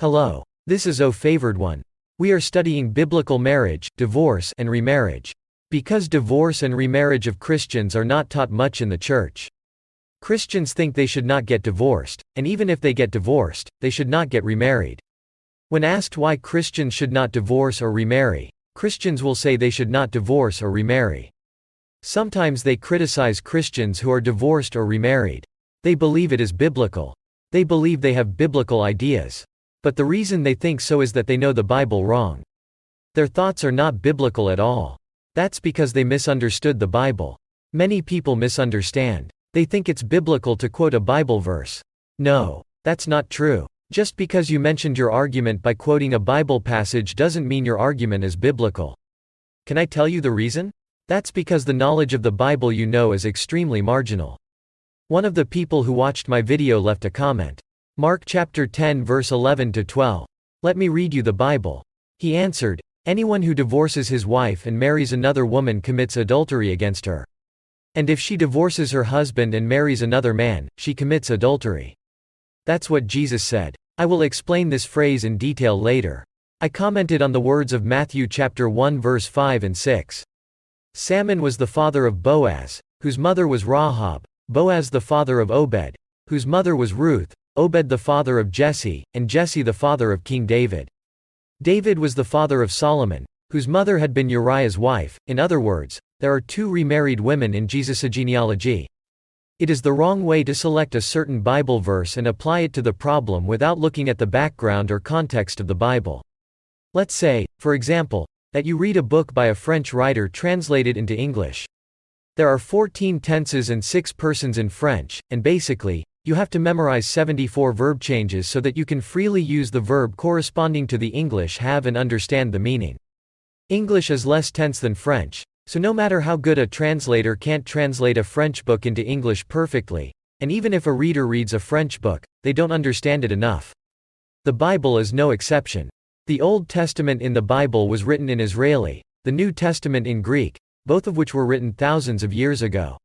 Hello. This is O Favored One. We are studying biblical marriage, divorce, and remarriage. Because divorce and remarriage of Christians are not taught much in the church. Christians think they should not get divorced, and even if they get divorced, they should not get remarried. When asked why Christians should not divorce or remarry, Christians will say they should not divorce or remarry. Sometimes they criticize Christians who are divorced or remarried. They believe it is biblical. They believe they have biblical ideas. But the reason they think so is that they know the Bible wrong. Their thoughts are not biblical at all. That's because they misunderstood the Bible. Many people misunderstand. They think it's biblical to quote a Bible verse. No, that's not true. Just because you mentioned your argument by quoting a Bible passage doesn't mean your argument is biblical. Can I tell you the reason? That's because the knowledge of the Bible you know is extremely marginal. One of the people who watched my video left a comment. Mark chapter 10 verse 11 to 12. Let me read you the Bible. He answered, anyone who divorces his wife and marries another woman commits adultery against her. And if she divorces her husband and marries another man, she commits adultery. That's what Jesus said. I will explain this phrase in detail later. I commented on the words of Matthew chapter 1 verse 5 and 6. Salmon was the father of Boaz, whose mother was Rahab, Boaz the father of Obed, whose mother was Ruth, Obed the father of Jesse, and Jesse the father of King David. David was the father of Solomon, whose mother had been Uriah's wife. In other words, there are two remarried women in Jesus' genealogy. It is the wrong way to select a certain Bible verse and apply it to the problem without looking at the background or context of the Bible. Let's say, for example, that you read a book by a French writer translated into English. There are 14 tenses and 6 persons in French, and basically, you have to memorize 74 verb changes so that you can freely use the verb corresponding to the English have and understand the meaning. English is less tense than French, so no matter how good a translator can't translate a French book into English perfectly, and even if a reader reads a French book, they don't understand it enough. The Bible is no exception. The Old Testament in the Bible was written in Israeli, the New Testament in Greek, both of which were written thousands of years ago.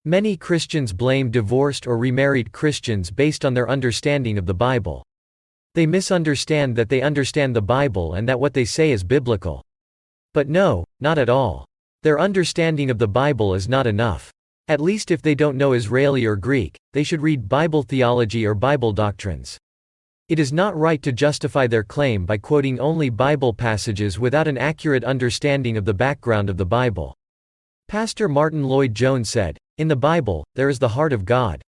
Many Christians blame divorced or remarried Christians based on their understanding of the Bible. They misunderstand that they understand the Bible and that what they say is biblical. But no, not at all. Their understanding of the Bible is not enough. At least if they don't know Israeli or Greek, they should read Bible theology or Bible doctrines. It is not right to justify their claim by quoting only Bible passages without an accurate understanding of the background of the Bible. Pastor Martin Lloyd-Jones said, in the Bible, there is the heart of God.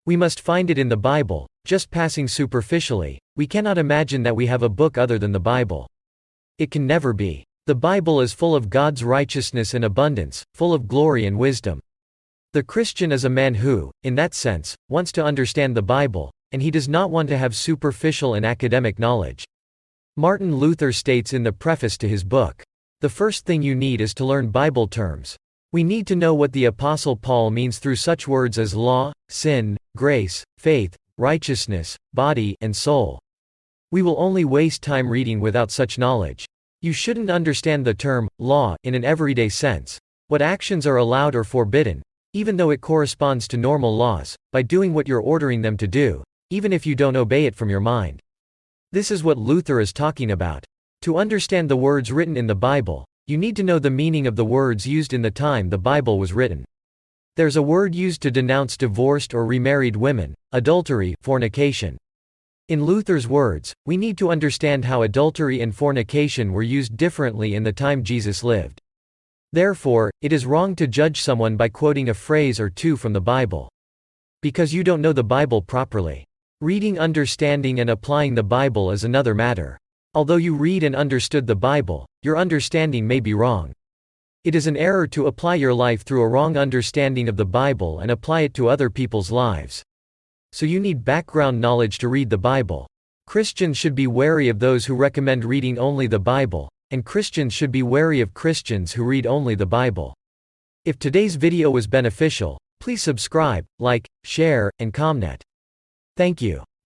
We must find it in the Bible. Just passing superficially, we cannot imagine that we have a book other than the Bible. It can never be. The Bible is full of God's righteousness and abundance, full of glory and wisdom. The Christian is a man who, in that sense, wants to understand the Bible, and he does not want to have superficial and academic knowledge. Martin Luther states in the preface to his book, the first thing you need is to learn Bible terms. We need to know what the Apostle Paul means through such words as law, sin, grace, faith, righteousness, body, and soul. We will only waste time reading without such knowledge. You shouldn't understand the term, law, in an everyday sense. What actions are allowed or forbidden, even though it corresponds to normal laws, by doing what you're ordering them to do, even if you don't obey it from your mind. This is what Luther is talking about. To understand the words written in the Bible, you need to know the meaning of the words used in the time the Bible was written. There's a word used to denounce divorced or remarried women, adultery, fornication. In Luther's words, we need to understand how adultery and fornication were used differently in the time Jesus lived. Therefore, it is wrong to judge someone by quoting a phrase or two from the Bible. Because you don't know the Bible properly. Reading, understanding, and applying the Bible is another matter. Although you read and understood the Bible, your understanding may be wrong. It is an error to apply your life through a wrong understanding of the Bible and apply it to other people's lives. So you need background knowledge to read the Bible. Christians should be wary of those who recommend reading only the Bible, and Christians should be wary of Christians who read only the Bible. If today's video was beneficial, please subscribe, like, share, and comment. Thank you.